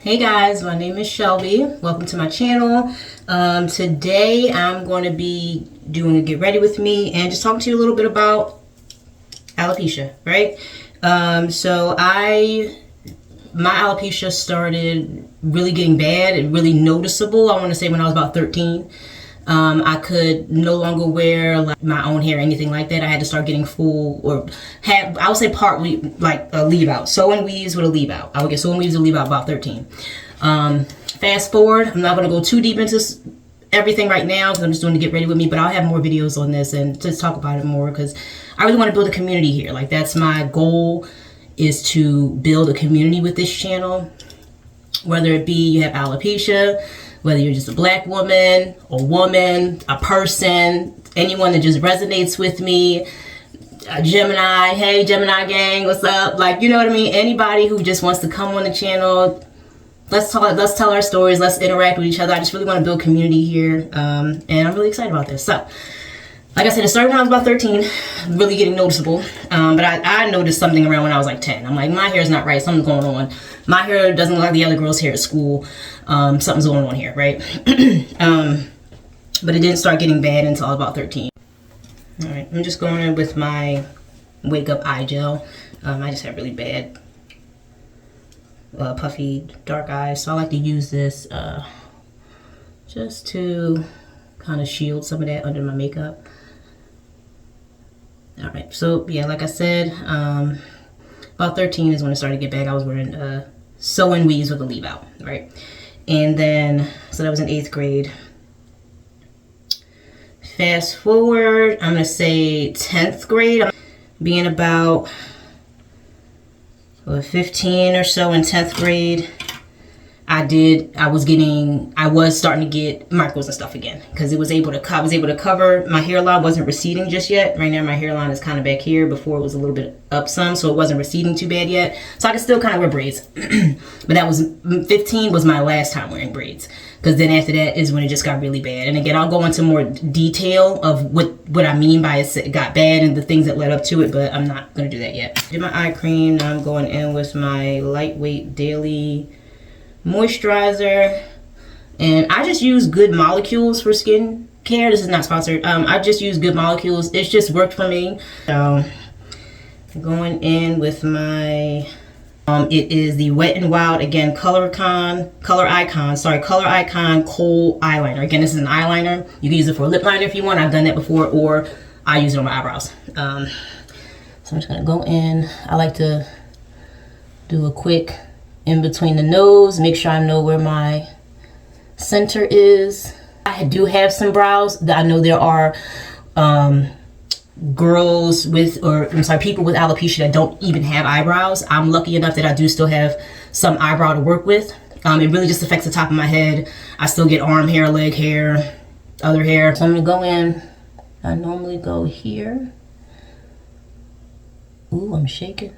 Hey guys, my name is Shelby. Welcome to my channel. Today I'm going to be doing a get ready with me and just talking to you a little bit about alopecia, right? My alopecia started really getting bad and really noticeable, I want to say when I was about 13. I could no longer wear like my own hair or anything like that. I had to start getting full, or I would say partly like a leave out. Sew and weaves with a leave out. I would get sew and weaves with a leave out about 13. Fast forward, I'm not going to go too deep into everything right now because I'm just doing to get ready with me, but I'll have more videos on this and just talk about it more because I really want to build a community here. Like that's my goal, is to build a community with this channel, whether it be you have alopecia, whether you're just a black woman, a person, anyone that just resonates with me, a Gemini, hey Gemini gang, what's up? Like, you know what I mean? Anybody who just wants to come on the channel, let's tell our stories, let's interact with each other. I just really want to build community here, and I'm really excited about this. So, like I said, it started when I was about 13, really getting noticeable. But I noticed something around when I was like 10. I'm like, my hair's not right, something's going on. My hair doesn't look like the other girls' hair at school. Something's going on here, right? But it didn't start getting bad until I was about 13. All right, I'm just going in with my Wake Up Eye Gel. I just have really bad, puffy, dark eyes. So I like to use this just to kind of shield some of that under my makeup. All right, so yeah, like I said, about 13 is when it started to get bad. I was wearing sew and weaves with a leave out, right? And then, so that was in 8th grade. Fast forward, I'm gonna say 10th grade, being about 15 or so in 10th grade. I was starting to get micros and stuff again because I was able to cover my hairline. Wasn't receding just yet. Right now my hairline is kind of back here. Before it was a little bit up some, so it wasn't receding too bad yet. So I could still kind of wear braids. But that was 15 was my last time wearing braids, because then after that is when it just got really bad. And again, I'll go into more detail of what I mean by it got bad and the things that led up to it, but I'm not going to do that yet. Did my eye cream. Now I'm going in with my lightweight daily moisturizer, and I just use Good Molecules for skin care. This is not sponsored. I just use Good Molecules. It's just worked for me. So going in with my it is the Wet n Wild, again, Color Icon Kohl eyeliner. Again, this is an eyeliner. You can use it for a lip liner if you want. I've done that before, or I use it on my eyebrows. So I'm just gonna go in. I like to do a quick in between the nose, make sure I know where my center is. I do have some brows that I know there are girls with, or I'm sorry, people with alopecia that don't even have eyebrows. I'm lucky enough that I do still have some eyebrow to work with. It really just affects the top of my head. I still get arm hair, leg hair, other hair. So I'm gonna go in. I normally go here. Ooh, I'm shaking.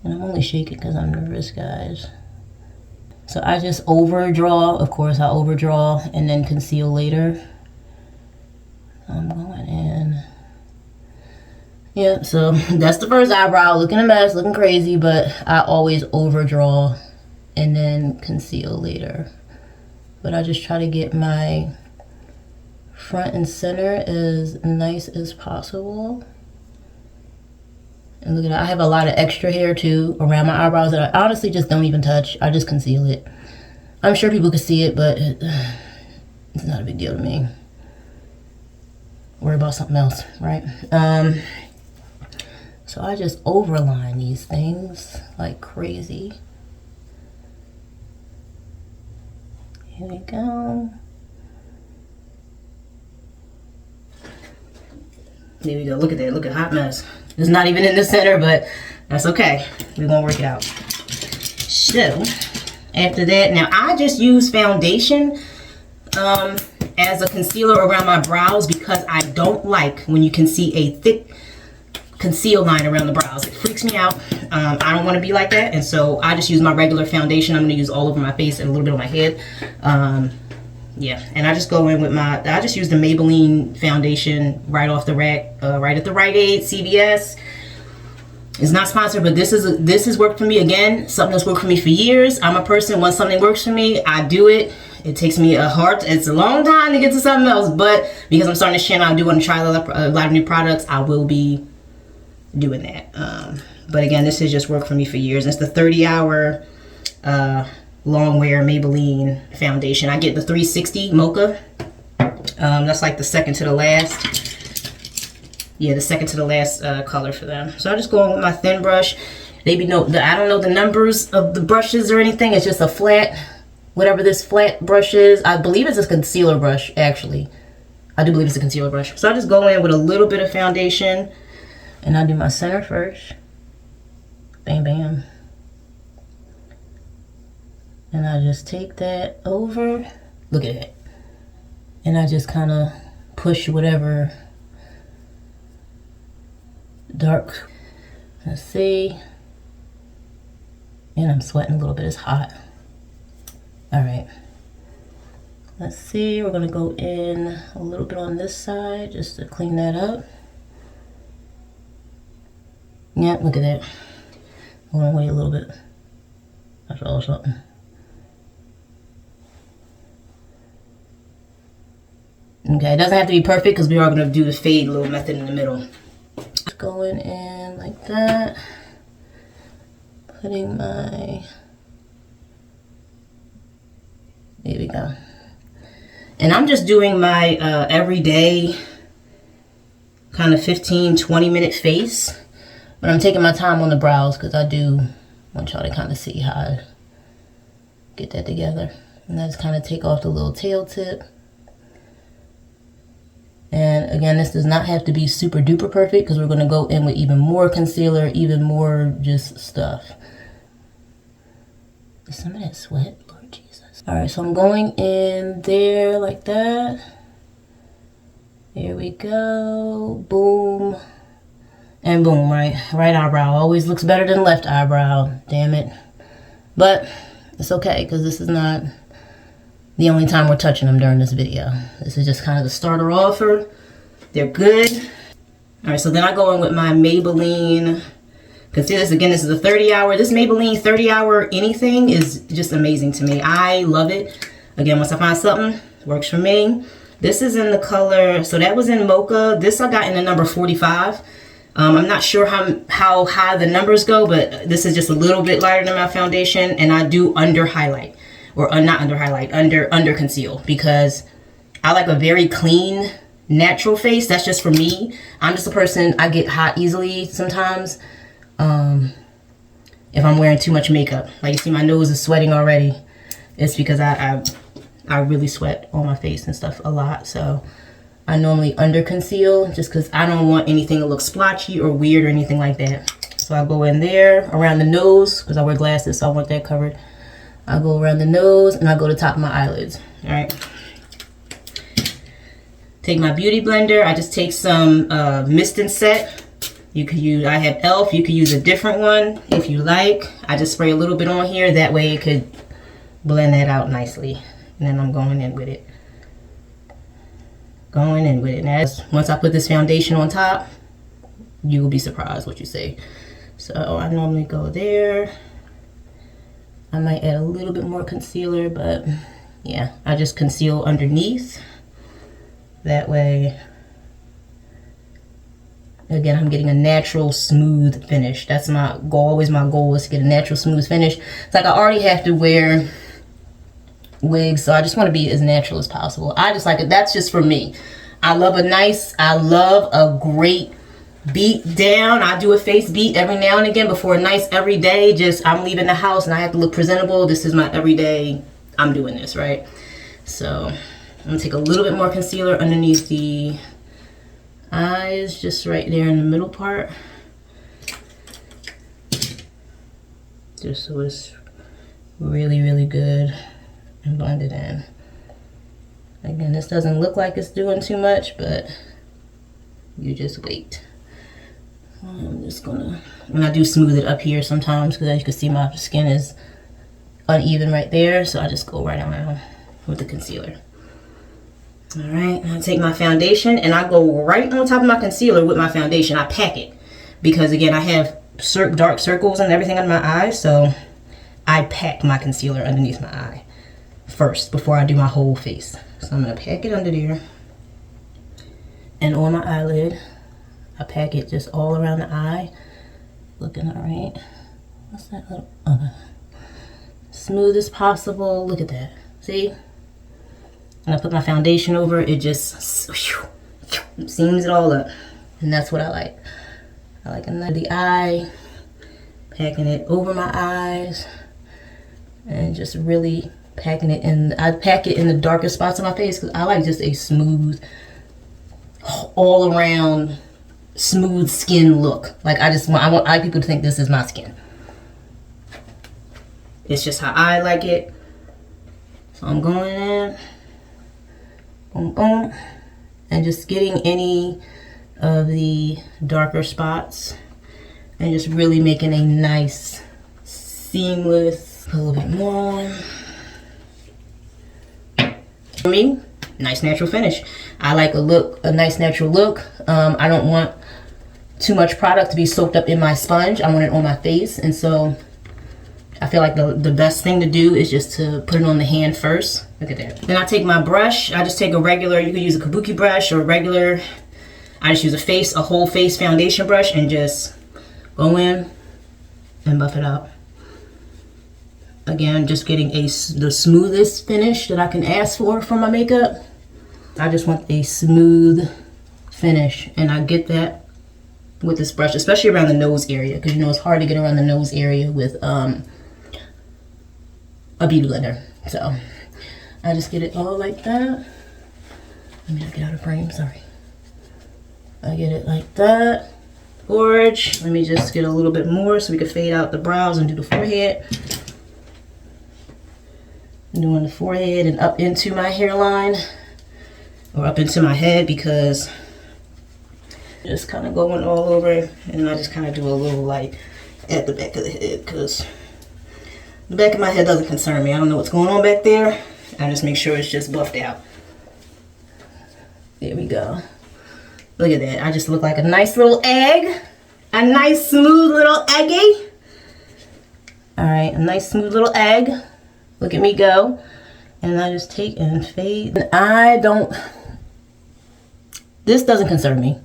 And I'm only shaking because I'm nervous, guys. So I just overdraw. Of course, I overdraw and then conceal later. I'm going in. Yeah, so that's the first eyebrow. Looking a mess, looking crazy, but I always overdraw and then conceal later. But I just try to get my front and center as nice as possible. And look at that, I have a lot of extra hair too around my eyebrows that I honestly just don't even touch. I just conceal it. I'm sure people can see it, but it's not a big deal to me. Worry about something else, right? So I just overline these things like crazy. Here we go. There we go. Look at that. Look at hot mess. It's not even in the center, but that's okay. We're gonna work it out. So after that, now I just use foundation as a concealer around my brows because I don't like when you can see a thick conceal line around the brows. It freaks me out. I don't want to be like that, and so I just use my regular foundation. I'm gonna use all over my face and a little bit on my head. Yeah, and I just go in with I just use the Maybelline foundation right off the rack, right at the Rite Aid, CVS. It's not sponsored, but this has worked for me. Again, something that's worked for me for years. I'm a person, once something works for me, I do it. It takes me it's a long time to get to something else, but because I'm starting this channel, I do want to try a lot of new products. I will be doing that. But again, this has just worked for me for years. It's the 30-hour long wear Maybelline foundation. I get the 360 Mocha. That's like the second to the last. Yeah, the second to the last color for them. So I just go on with my thin brush. I don't know the numbers of the brushes or anything. It's just a flat, whatever this flat brush is. I believe it's a concealer brush, actually. I do believe it's a concealer brush. So I just go in with a little bit of foundation. And I do my center first. Bam, bam. And I just take that over. Look at that. And I just kind of push whatever dark. Let's see. And I'm sweating a little bit. It's hot. All right. Let's see. We're going to go in a little bit on this side just to clean that up. Yeah, look at that. I'm going to wait a little bit. I saw something. Okay, it doesn't have to be perfect because we are going to do the fade little method in the middle. Just going in like that. Putting my... There we go. And I'm just doing my everyday kind of 15-20 minute face. But I'm taking my time on the brows because I do want y'all to kind of see how I get that together. And I just kind of take off the little tail tip. And again, this does not have to be super duper perfect because we're going to go in with even more concealer, even more just stuff. Is some of that sweat? Lord Jesus. Alright, so I'm going in there like that. Here we go. Boom. And boom, right eyebrow. Always looks better than left eyebrow. Damn it. But it's okay because this is not the only time we're touching them during this video. This is just kind of the starter offer. They're good. All right, so then I go in with my Maybelline. Consider this, again, this is a 30-hour. This Maybelline 30-hour anything is just amazing to me. I love it. Again, once I find something, works for me. This is in the color, so that was in Mocha. This I got in the number 45. I'm not sure how high the numbers go, but this is just a little bit lighter than my foundation, and I do under highlight. Or not under highlight, under conceal, because I like a very clean, natural face. That's just for me. I'm just a person, I get hot easily sometimes if I'm wearing too much makeup. Like you see my nose is sweating already. It's because I really sweat on my face and stuff a lot. So I normally under conceal just because I don't want anything to look splotchy or weird or anything like that. So I go in there around the nose because I wear glasses, so I want that covered. I go around the nose and I go to the top of my eyelids. All right. Take my beauty blender. I just take some mist and set. You could use, I have e.l.f. You could use a different one if you like. I just spray a little bit on here. That way it could blend that out nicely. And then I'm going in with it. Going in with it. Now, once I put this foundation on top, you will be surprised what you see. So I normally go there. I might add a little bit more concealer, but yeah, I just conceal underneath. That way, again, I'm getting a natural smooth finish. That's my goal. Always my goal is to get a natural smooth finish. It's like I already have to wear wigs, so I just want to be as natural as possible. I just like it. That's just for me. I love a great beat down. I do a face beat every now and again before a nice everyday. Just I'm leaving the house and I have to look presentable. This is my everyday. I'm doing this, right? So I'm gonna take a little bit more concealer underneath the eyes, just right there in the middle part, just so it's really, really good and blended in. Again, this doesn't look like it's doing too much, but you just wait. I'm just gonna, and I do smooth it up here sometimes because as you can see my skin is uneven right there, so I just go right around with the concealer. All right, I take my foundation and I go right on top of my concealer with my foundation. I pack it because again, I have dark circles and everything under my eyes, so I pack my concealer underneath my eye first before I do my whole face. So I'm going to pack it under there. And on my eyelid, I pack it just all around the eye. Looking alright. What's that little? Smooth as possible. Look at that. See? And I put my foundation over it. It just seams it all up. And that's what I like. I like under the eye. Packing it over my eyes. And just really packing it in. I pack it in the darker spots of my face because I like just a smooth, all around smooth skin look. Like I want people to think this is my skin. It's just how I like it. So I'm going in, boom, boom, and just getting any of the darker spots and just really making a nice, seamless, put a little bit more on. For me, nice natural finish. I like a nice natural look. I don't want too much product to be soaked up in my sponge. I want it on my face, and so I feel like the best thing to do is just to put it on the hand first. Look at that. Then I take my brush. I just take a regular, you could use a kabuki brush or a regular, I just use a whole face foundation brush and just go in and buff it out. Again, just getting the smoothest finish that I can ask for from my makeup. I just want a smooth finish, and I get that with this brush, especially around the nose area, because you know it's hard to get around the nose area with a beauty blender. So I just get it all like that. Let me not get out of frame, sorry. I get it like that. Gorge. Let me just get a little bit more so we can fade out the brows and do the forehead. I'm doing the forehead and up into my hairline or up into my head, because just kind of going all over, and I just kind of do a little like at the back of the head, because the back of my head doesn't concern me. I don't know what's going on back there. I just make sure it's just buffed out. There we go. Look at that. I just look like a nice little egg. A nice smooth little eggy. Alright, a nice smooth little egg. Look at me go. And I just take and fade. And this doesn't concern me.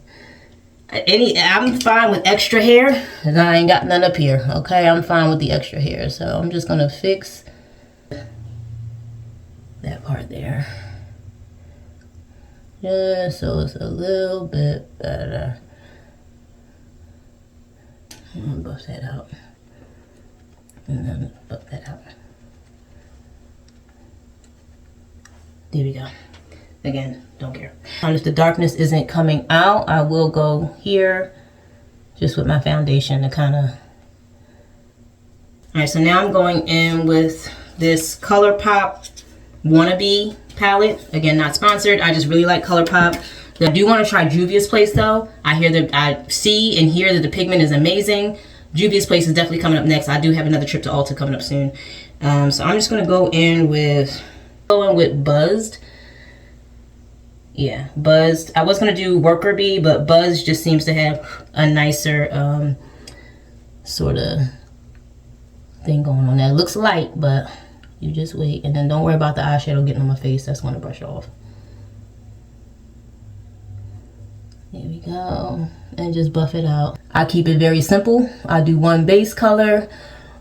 I'm fine with extra hair, and I ain't got none up here. Okay, I'm fine with the extra hair. So I'm just gonna fix that part there. Just so it's a little bit better. I'm gonna buff that out. And then buff that out. There we go. Again, don't care. And if the darkness isn't coming out, I will go here just with my foundation to kind of. Alright, so now I'm going in with this ColourPop Wannabe palette. Again, not sponsored. I just really like ColourPop. I do want to try Juvia's Place though. I see and hear that the pigment is amazing. Juvia's Place is definitely coming up next. I do have another trip to Ulta coming up soon. So I'm just going to go in with Buzzed. Yeah, Buzzed. I was going to do Worker Bee, but Buzzed just seems to have a nicer sort of thing going on there. It looks light, but you just wait. And then don't worry about the eyeshadow getting on my face. That's going to brush off. There we go. And just buff it out. I keep it very simple. I do one base color,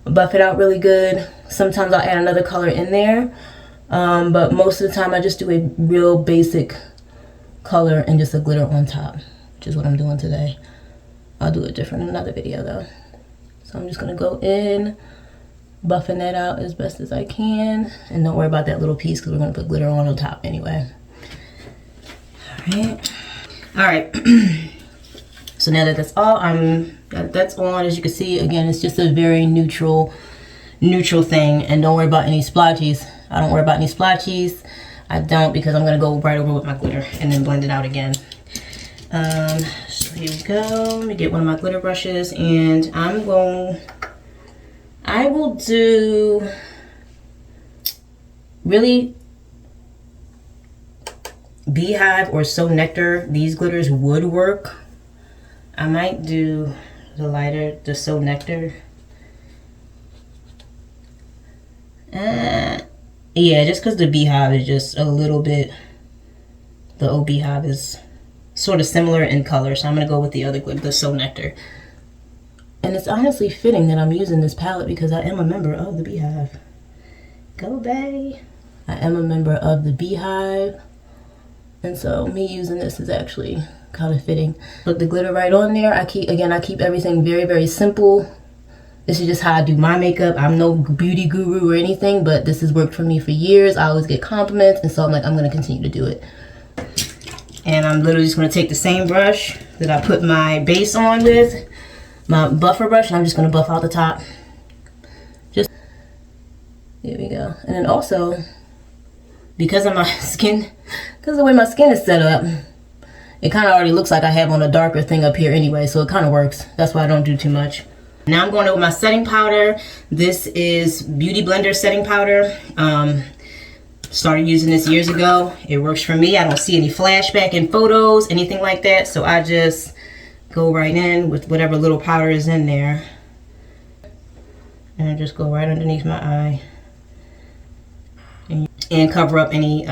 buff it out really good. Sometimes I'll add another color in there. But most of the time I just do a real basic color and just a glitter on top, which is what I'm doing today. I'll do it different in another video though. So I'm just gonna go in, buffing that out as best as I can, and don't worry about that little piece because we're gonna put glitter on top anyway. All right. So now that that's all, that's on. As you can see, again, it's just a very neutral thing, and don't worry about any splotches. I don't worry about any splotches. I don't, because I'm gonna go right over with my glitter and then blend it out again. So here we go. Let me get one of my glitter brushes, and I will do really Beehive or So Nectar. These glitters would work. I might do the lighter, the So Nectar. Yeah, just because the Beehive is just a little bit, the old Beehive is sort of similar in color, so I'm going to go with the other glitter, the So Nectar. And it's honestly fitting that I'm using this palette because I am a member of the Beehive. Go Bay! I am a member of the Beehive, and so me using this is actually kind of fitting. Put the glitter right on there. I keep everything very, very simple. This is just how I do my makeup. I'm no beauty guru or anything, but this has worked for me for years. I always get compliments, and so I'm like, I'm going to continue to do it. And I'm literally just going to take the same brush that I put my base on with, my buffer brush, and I'm just going to buff out the top. Just, there we go. And then also, because of my skin, because of the way my skin is set up, it kind of already looks like I have on a darker thing up here anyway, so it kind of works. That's why I don't do too much. Now I'm going in with my setting powder. This is Beauty Blender setting powder. Started using this years ago. It works for me. I don't see any flashback in photos, anything like that. So I just go right in with whatever little powder is in there. And I just go right underneath my eye. And cover up any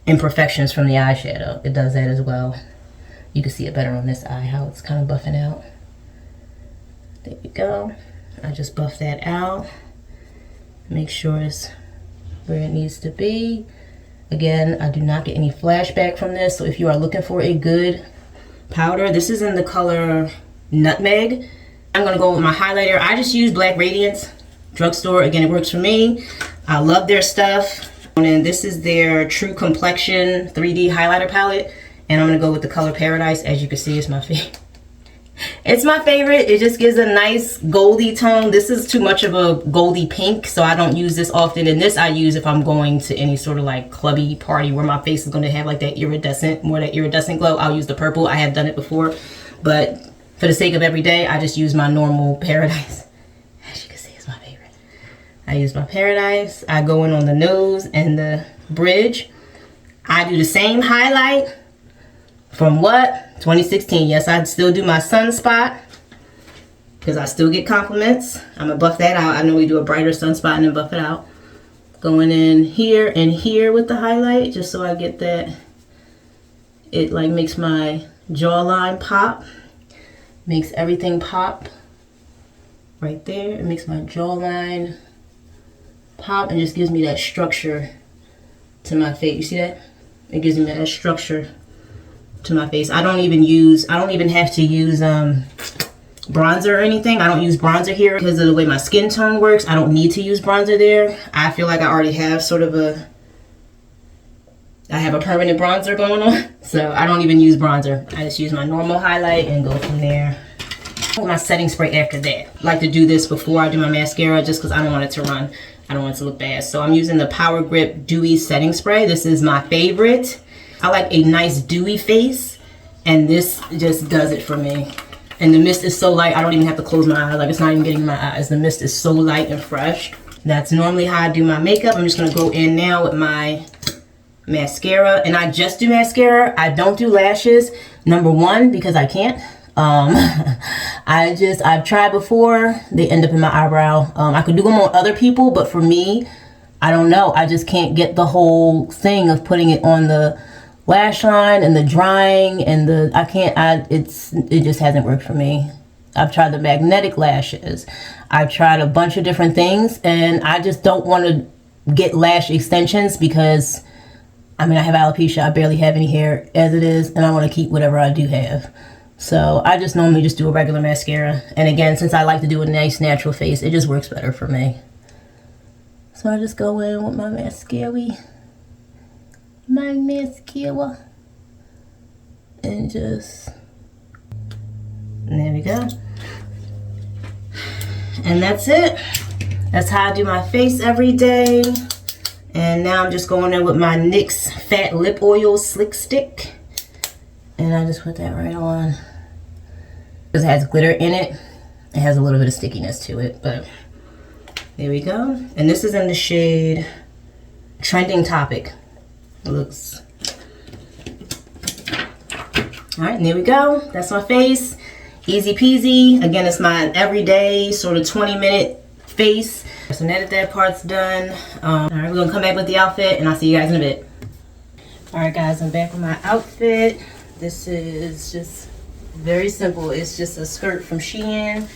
imperfections from the eyeshadow. It does that as well. You can see it better on this eye, how it's kind of buffing out. There we go. I just buff that out. Make sure it's where it needs to be. Again, I do not get any flashback from this, so if you are looking for a good powder, this is in the color Nutmeg. I'm gonna go with my highlighter. I just use Black Radiance drugstore. Again, it works for me. I love their stuff. And then this is their True Complexion 3D highlighter palette, and I'm gonna go with the color Paradise. As you can see, it's my favorite. It's my favorite. It just gives a nice goldy tone. This is too much of a goldy pink, so I don't use this often. And this I use if I'm going to any sort of like clubby party where my face is going to have like that iridescent glow. I'll use the purple. I have done it before, but for the sake of every day, I just use my normal Paradise. As you can see, it's my favorite. I use my Paradise. I go in on the nose and the bridge. I do the same highlight from what? 2016. Yes, I still do my sunspot because I still get compliments. I'm gonna buff that out. I normally do a brighter sunspot and then buff it out. Going in here and here with the highlight just so I get that. It like makes my jawline pop. Makes everything pop right there. It makes my jawline pop and just gives me that structure to my face. You see that? It gives me that structure to my face. I don't even have to use bronzer or anything. I don't use bronzer here because of the way my skin tone works. I don't need to use bronzer there. I feel like I already have I have a permanent bronzer going on, so I don't even use bronzer. I just use my normal highlight and go from there. My setting spray after that. I like to do this before I do my mascara just because I don't want it to run. I don't want it to look bad. So I'm using the Power Grip Dewy Setting Spray. This is my favorite. I like a nice dewy face, and this just does it for me. And the mist is so light, I don't even have to close my eyes. Like, it's not even getting in my eyes. The mist is so light and fresh. That's normally how I do my makeup. I'm just going to go in now with my mascara. And I just do mascara. I don't do lashes. Number one, because I can't. I've tried before. They end up in my eyebrow. I could do them on other people, but for me, I don't know. I just can't get the whole thing of putting it on the lash line and the drying and it just hasn't worked for me. I've tried the magnetic lashes. I've tried a bunch of different things, and I just don't want to get lash extensions because I mean, I have alopecia. I barely have any hair as it is, and I want to keep whatever I do have. So I just normally just do a regular mascara. And again, since I like to do a nice natural face, it just works better for me. So I just go in with my mascara. And just, and there we go. And that's it. That's how I do my face every day. And now I'm just going in with my NYX Fat Lip Oil Slick Stick. And I just put that right on. Because it has glitter in it. It has a little bit of stickiness to it, but there we go. And this is in the shade Trending Topic. It looks... Alright, and there we go. That's my face. Easy peasy. Again, it's my everyday sort of 20-minute face. So now that part's done, all right, we're gonna come back with the outfit, and I'll see you guys in a bit. All right, guys, I'm back with my outfit. This is just very simple. It's just a skirt from Shein.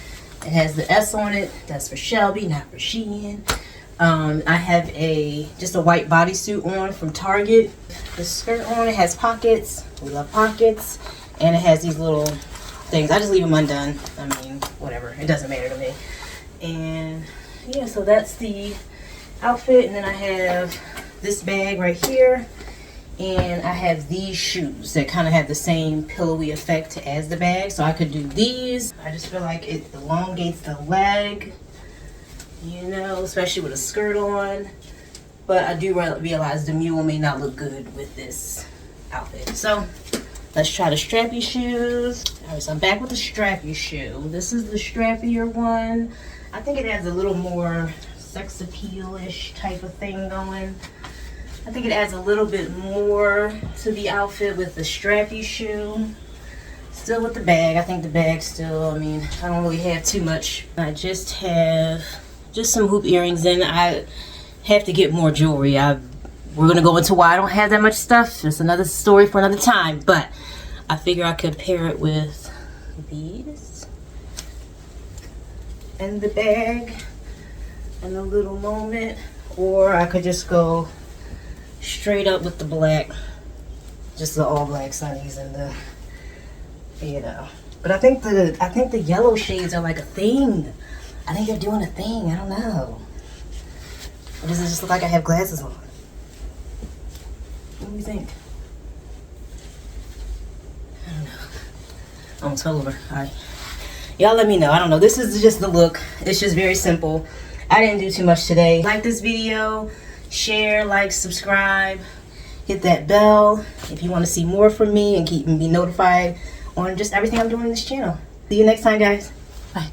It has the S on it. That's for Shelby, not for Shein. I have just a white bodysuit on from Target. The skirt on, it has pockets. We love pockets. And it has these little things. I just leave them undone. I mean, whatever. It doesn't matter to me. And yeah, so that's the outfit. And then I have this bag right here. And I have these shoes that kind of have the same pillowy effect as the bag. So I could do these. I just feel like it elongates the leg, you know, especially with a skirt on. But I do realize the mule may not look good with this outfit. So let's try the strappy shoes. All right, so I'm back with the strappy shoe. This is the strappier one. I think it has a little more sex appeal-ish type of thing going. I think it adds a little bit more to the outfit with the strappy shoe. Still with the bag. I think the bag still, I mean, I don't really have too much. I just have some hoop earrings in. I have to get more jewelry. We're going to go into why I don't have that much stuff. It's another story for another time. But I figure I could pair it with these and the bag in a little moment. Or I could just go straight up with the black, just the all black sunnies and the, you know. But I think the yellow shades are like a thing. I think they're doing a thing. I don't know. Or does it just look like I have glasses on? What do you think? I don't know. Almost fell over. All right. Y'all let me know. I don't know. This is just the look. It's just very simple. I didn't do too much today. Like this video. Share, like, subscribe, hit that bell if you want to see more from me and be notified on just everything I'm doing on this channel. See you next time, guys. Bye.